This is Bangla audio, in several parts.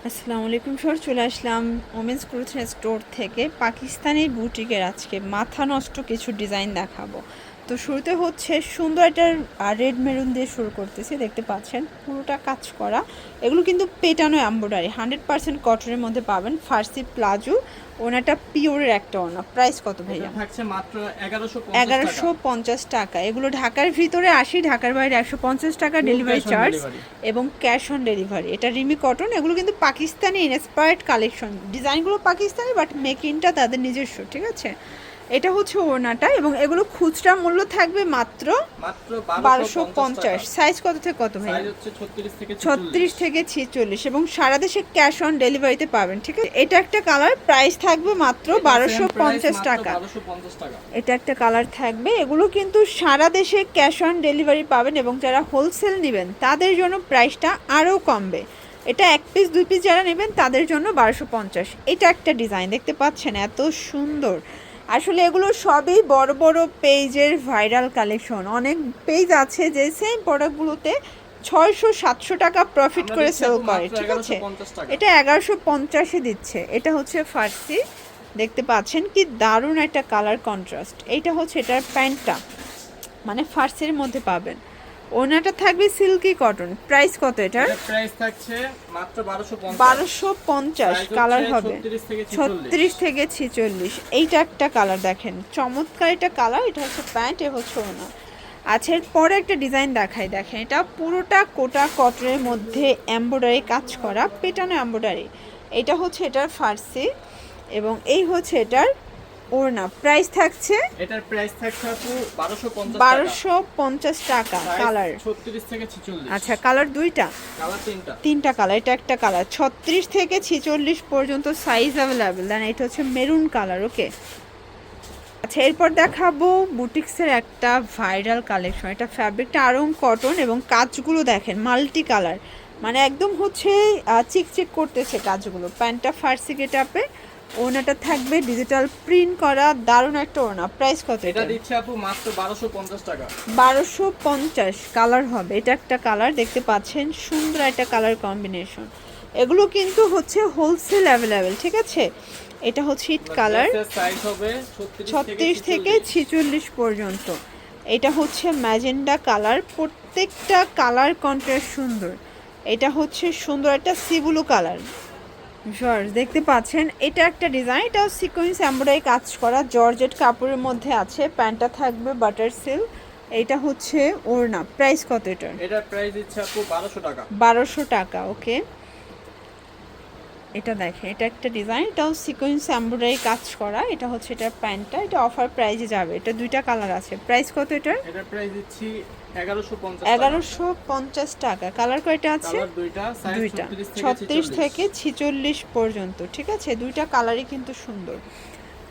আসসালামু আলাইকুম স্যার, চলে আসলাম ওমেন্স ক্লোথিং স্টোর থেকে। পাকিস্তানি বুটিকের আজকে মাথা নষ্ট কিছু ডিজাইন দেখাবো। তো শুরুতে হচ্ছে সুন্দর একটা রেড মেরুন দিয়ে শুরু করতেছি। দেখতে পাচ্ছেন পুরোটা কাজ করা, এগুলো কিন্তু পেটানো এমব্রয়ডারি 100% কটনের মধ্যে পাবেন। ফার্সি প্লাজো, ওনাটা পিওরের একটা ওনা। প্রাইস কত ভাইয়া? থাকছে মাত্র 1150 টাকা। এগুলো ঢাকার ভিতরে 80, ঢাকার বাইরে 150 টাকা ডেলিভারি চার্জ এবং ক্যাশ অন ডেলিভারি। এটা রিমি কটন, এগুলো কিন্তু পাকিস্তানি ইন্সপায়ার্ড কালেকশন। ডিজাইনগুলো পাকিস্তানি বাট মেকিংটা তাদের নিজস্ব, ঠিক আছে। এটা হচ্ছে ওড়নাটা এবং এগুলো খুচরা মূল্য থাকবে মাত্র 1250। সাইজ কত থেকে কত ভাই? 36 থেকে 46 এবং সারা দেশে ক্যাশ অন ডেলিভারিতে পাবেন, ঠিক আছে। এটা একটা কালার, প্রাইস থাকবে মাত্র 1250 টাকা। এটা একটা কালার থাকবে। এগুলো কিন্তু সারা দেশে ক্যাশ অন ডেলিভারি পাবেন এবং যারা হোলসেল নেবেন তাদের জন্য প্রাইসটা আরও কমবে। এটা 1 পিস 2 পিস যারা নেবেন তাদের জন্য 1250। এটা একটা ডিজাইন দেখতে পাচ্ছেন, এত সুন্দর। আসলে এগুলো সবই বড় বড় পেজের ভাইরাল কালেকশন। অনেক পেজ আছে যে সেম প্রোডাক্টগুলোতে 600-700 টাকা প্রফিট করে সেল করে, ঠিক আছে। এটা 1150-এ দিচ্ছে। এটা হচ্ছে ফার্সি, দেখতে পাচ্ছেন কি দারুণ একটা কালার কন্ট্রাস্ট। এইটা হচ্ছে এটার প্যান্টটা, মানে ফার্সির মধ্যে পাবেন। ওনাটা থাকবে সিল্কি কটন। প্রাইস কত এটার? প্রাইস থাকছে মাত্র 1250। কালার হবে 36 থেকে 46। এইটা একটা কালার দেখেন, চমৎকার এটা কালার। এটা হচ্ছে প্যান্ট, এ হচ্ছে ওনা। আচ্ছা, এরপরে একটা ডিজাইন দেখাই, দেখেন। এটা পুরোটা কোটা কটনের মধ্যে এমব্রয়ডারি কাজ করা, পেটানো এমব্রয়ডারি। এটা হচ্ছে এটার ফার্সি এবং এই হচ্ছে এটার ওড়না। প্রাইস থাকছে, এটার প্রাইস থাকছে আপু 1250 টাকা। কালার 36 থেকে 46। আচ্ছা, কালার দুইটা, কালার তিনটা কালার। এটা একটা কালার 36 থেকে 46 পর্যন্ত সাইজ অ্যাভেলেবেল। দেন এটা হচ্ছে মেরুন কালার। ওকে, আচ্ছা, এরপর দেখাবো বুটিক্সের একটা ভাইরাল কালেকশন। এটা ফ্যাব্রিকটা আরং কটন এবং কাজগুলো দেখেন মাল্টি কালার, মানে একদম হচ্ছে চিকচিক করতেছে কাজগুলো। প্যান্টটা ফার্সি গেটআপে, ওনাটা থাকবে ডিজিটাল প্রিন্ট করা, দারুণ একটা ওনা। প্রাইস কত? এটা দিচ্ছে আপু মাত্র 1250 টাকা। 1250। কালার হবে, এটা একটা কালার দেখতে পাচ্ছেন, সুন্দর একটা কালার কম্বিনেশন। এগুলো কিন্তু হচ্ছে হোলসেল অ্যাভেলেবেল, ঠিক আছে। এটা হচ্ছে হিট কালার, সাইজ হবে 36 থেকে 46 পর্যন্ত। এটা হচ্ছে ম্যাজেন্ডা কালার, প্রত্যেকটা কালার কন্ট্রাস্ট সুন্দর। এটা হচ্ছে সুন্দর একটা সিবুলু কালার। জর্জ দেখতে পাচ্ছেন, এটা একটা ডিজাইন। এটাও সিকোয়েন্স এমব্রয়ডারি কাজ করা, জর্জেট কাপড়ের মধ্যে আছে। প্যান্টটা থাকবে বাটার সিল্ক। এইটা হচ্ছে ওড়না। প্রাইস কত এটার? এটার প্রাইস দিচ্ছে আপু 1200 টাকা। 1200 টাকা। ওকে, এটা দেখেন, এটা একটা ডিজাইন। এটাও সিকোয়েন্স এমব্রয়ডারি কাজ করা। এটা হচ্ছে এটার প্যান্টটা। এটা অফার প্রাইজে যাবে। এটা দুইটা কালার আছে। প্রাইস কত এটার? এটার প্রাইস দিচ্ছি 1150 টাকা। 1150 টাকা। কালার কয়টা আছে? কালার দুইটা, সাইজ দুইটা, 36 থেকে 46 পর্যন্ত, ঠিক আছে। দুইটা কালারই কিন্তু সুন্দর।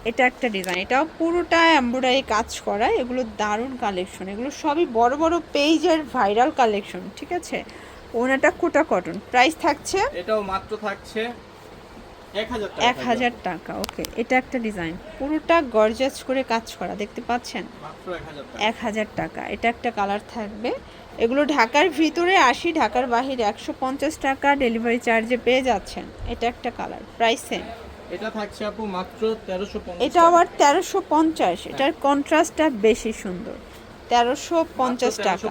এটা একটা ডিজাইন, এটাও পুরোটা এমব্রয়ডারি কাজ করা। এগুলো দারুণ কালেকশন, এগুলো সবই বড় বড় পেজের ভাইরাল কালেকশন, ঠিক আছে। ওনাটা কোটা কটন। প্রাইস থাকছে, এটাও মাত্র থাকছে 1000 টাকা। 1000 টাকা। ওকে, এটা একটা ডিজাইন, পুরোটা গর্জাস করে কাজ করা, দেখতে পাচ্ছেন, মাত্র 1000 টাকা। 1000 টাকা। এটা একটা কালার থাকবে। এগুলো ঢাকার ভিতরে 80, ঢাকার বাহিরে 150 টাকা ডেলিভারি চার্জে পেয়ে যাচ্ছেন। এটা একটা কালার, প্রাইস সেম। এটা থাকছে আপু মাত্র 1350। এটা আবার 1350। এটার কন্ট্রাস্টটা বেশি সুন্দর। 1350 টাকা।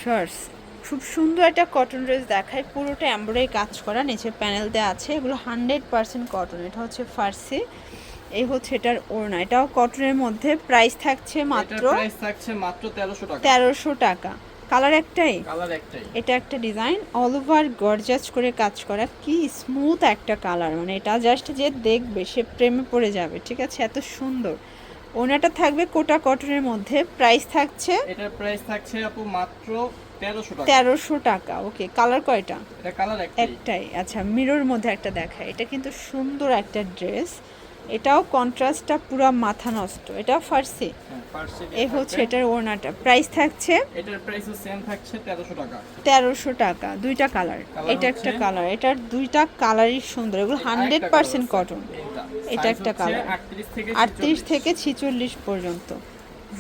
শর্টস, খুব সুন্দর একটা কটন ড্রেস দেখায়, পুরোটা এমব্রয়ডারি কাজ করা, নিচে প্যানেল দেওয়া আছে। এগুলো 100% কটন। এটা হচ্ছে ফার্সি, এই হচ্ছে এটার ওড়না। এটাও কটনের মধ্যে। প্রাইস থাকছে মাত্র 1300 টাকা। 1300 টাকা। কালার একটাই, কালার একটাই। এটা একটা ডিজাইন, অল ওভার গর্জাস করে কাজ করা, কি স্মুথ একটা কালার, মানে এটা জাস্ট যে দেখবে সে প্রেমে পড়ে যাবে, ঠিক আছে, এত সুন্দর। ওনাটা থাকবে কোটা কটনের মধ্যে। প্রাইস থাকছে, এটার প্রাইস থাকছে আপু মাত্র 1300 টাকা। 1300 টাকা। ওকে, কালার কয়টা? এটা কালার একটাই। আচ্ছা, মিরর মধ্যে একটা দেখায়, এটা কিন্তু সুন্দর একটা ড্রেস। এটাও কন্ট্রাস্টটা পুরো মাথা নষ্ট। এটা ফার্সি, এই হচ্ছে এটার ওড়নাটা। প্রাইস থাকছে, এটার প্রাইসও সেম থাকছে 1300 টাকা। 1300 টাকা। দুইটা কালার, এটা একটা কালার। এটার দুইটা কালারই সুন্দর। এগুলো 100% কটন। এটা একটা কালার, 38 থেকে 46 পর্যন্ত।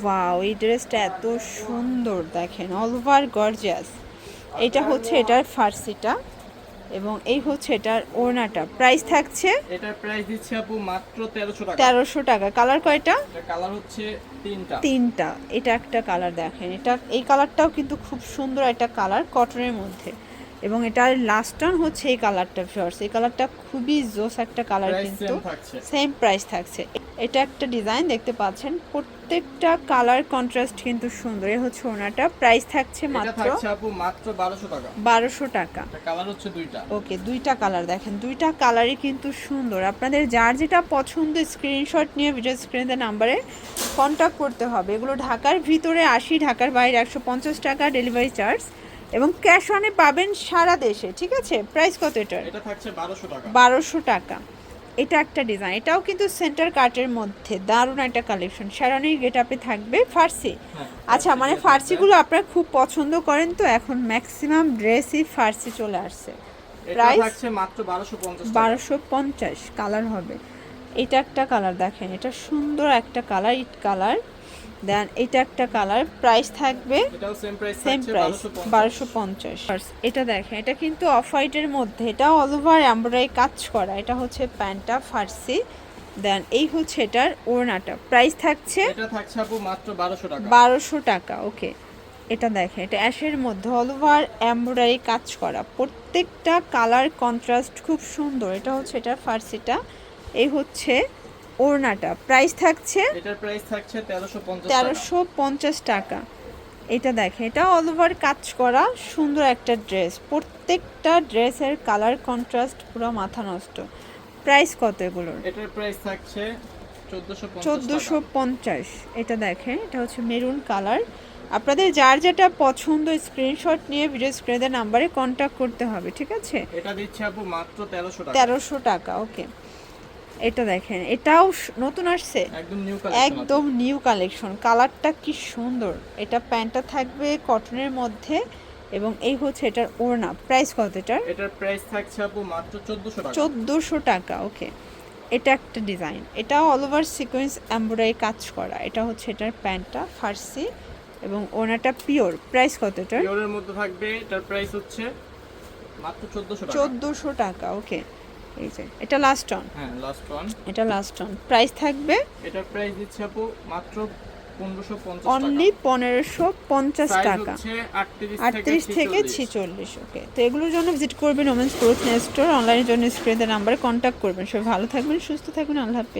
ওয়াও, এই ড্রেসটা এত সুন্দর দেখেন, অল ওভার গর্জিয়াস। এটা হচ্ছে এটার ফার্সিটা, এবং এই হচ্ছে এটার ওড়নাটা, প্রাইস থাকছে এটার প্রাইস দিচ্ছে আপু মাত্র 1300 টাকা। 1300 টাকা। কালার কয়টা? এটা কালার হচ্ছে তিনটা। তিনটা। এটা একটা কালার দেখেন, এটা এই কালারটাও কিন্তু খুব সুন্দর একটা কালার কটনের মধ্যে, এবং এটার লাস্ট অন হচ্ছে এই কালারটা ভিউয়ার্স, এই কালারটা খুবই জোস একটা কালার, প্রাইস কিন্তু সেম থাকছে। সেম প্রাইস থাকছে। এটা একটা ডিজাইন দেখতে পাচ্ছেন, প্রত্যেকটা কালার কন্ট্রাস্ট কিন্তু সুন্দর। এই হচ্ছে ওনাটা, প্রাইস থাকছে এটা মাত্র থাকছে আপু মাত্র 1200 টাকা। 1200 টাকা। এটা কালার হচ্ছে দুইটা। ওকে, দুইটা কালার দেখেন, দুইটা কালারই কিন্তু সুন্দর। আপনাদের যার যেটা পছন্দ স্ক্রিনশট নিয়ে ভিডিও স্ক্রিনে নাম্বারে কন্ট্যাক্ট করতে হবে। এগুলো ঢাকার ভিতরে 80, ঢাকার বাইরে 150 টাকা ডেলিভারি চার্জ, এবং ক্যাশ অনে পাবেন সারা দেশে, ঠিক আছে? প্রাইস কত এটার? এটা থাকছে 1200 টাকা। 1200 টাকা। এটা একটা ডিজাইন, এটাও কিন্তু সেন্টার কাটের মধ্যে দারুণ একটা কালেকশন। শারানির গেটআপে থাকবে ফার্সি। হ্যাঁ, আচ্ছা, মানে ফার্সি ফার্সিগুলো আপনারা খুব পছন্দ করেন, তো এখন ম্যাক্সিমাম ড্রেসই ফার্সি চলে আসছে। এটা প্রাইস থাকছে মাত্র 1250 টাকা। 1250 কালার হবে। এটা একটা কালার দেখেন, এটা সুন্দর একটা কালার, ইট কালার। দেন এটা একটা কালার, প্রাইস থাকবে এটাও সেম প্রাইস সেম থাকছে প্রাইস 1250। এটা দেখেন, এটা কিন্তু অফ হোয়াইটের মধ্যে, এটা অল ওভার এমব্রয়ডারি কাজ করা। এটা হচ্ছে প্যান্টটা ফার্সি, দেন এই হচ্ছে এটার ওড়নাটা, প্রাইস থাকছে এটা থাকছে আপু মাত্র 1200 টাকা। 1200 টাকা। ওকে, এটা দেখেন, এটা অ্যাশের মধ্যে অল ওভার এমব্রয়ডারি কাজ করা, প্রত্যেকটা কালার কন্ট্রাস্ট খুব সুন্দর। এটা হচ্ছে এটার ফার্সিটা, এই হচ্ছে ওড়নাটা, প্রাইস থাকছে এটার প্রাইস থাকছে 1350 টাকা। 1350 টাকা। এটা দেখেন, এটা অল ওভার কাজ করা সুন্দর একটা ড্রেস, প্রত্যেকটা ড্রেসের কালার কন্ট্রাস্ট পুরো মাথা নষ্ট। প্রাইস কত এগুলোর? এটার প্রাইস থাকছে 1450 টাকা। 1450। এটা দেখেন, এটা হচ্ছে মেরুন কালার। আপনাদের যার যেটা পছন্দ স্ক্রিনশট নিয়ে ভিডিও স্ক্রিনের নাম্বারে কন্ট্যাক্ট করতে হবে, ঠিক আছে? এটা দিচ্ছে আপু মাত্র 1300 টাকা। 1300 টাকা। ওকে, এটা দেখেন, এটাও নতুন আসছে, একদম নিউ কালেকশন। একদম নিউ কালেকশন। কালারটা কি সুন্দর। এটা প্যান্টটা থাকবে কটনের মধ্যে, এবং এই হচ্ছে এটার ওড়না, প্রাইস কত এটার? এটার প্রাইস থাকছে আপু মাত্র 1400 টাকা। 1400 টাকা। ওকে, এটা একটা ডিজাইন, এটাও অল ওভার সিকোয়েন্স এমব্রয়ডারি কাজ করা। এটা হচ্ছে এটার প্যান্টটা ফার্সি, এবং ওড়নাটা পিওর। প্রাইস কত এটার? পিওরের মধ্যে থাকবে। এটার প্রাইস হচ্ছে মাত্র 1400 টাকা। 1400 টাকা। ওকে, এই যে এটা লাস্ট অন, হ্যাঁ, লাস্ট ওয়ান। এটা লাস্ট অন, প্রাইস থাকবে এটার প্রাইস দিচ্ছে আপু মাত্র 1550 টাকা। অনলি 1550 সাইজ টাকা। হচ্ছে 38 থেকে 46। ওকে, তো এগুলোর জন্য ভিজিট করবেন ওমেন্স ক্লোথ স্টোর। অনলাইনের জন্য স্ক্রিনের নাম্বারে কন্ট্যাক্ট করবেন। সবাই ভালো থাকবেন, সুস্থ থাকবেন, আল্লাহ হাফেজ।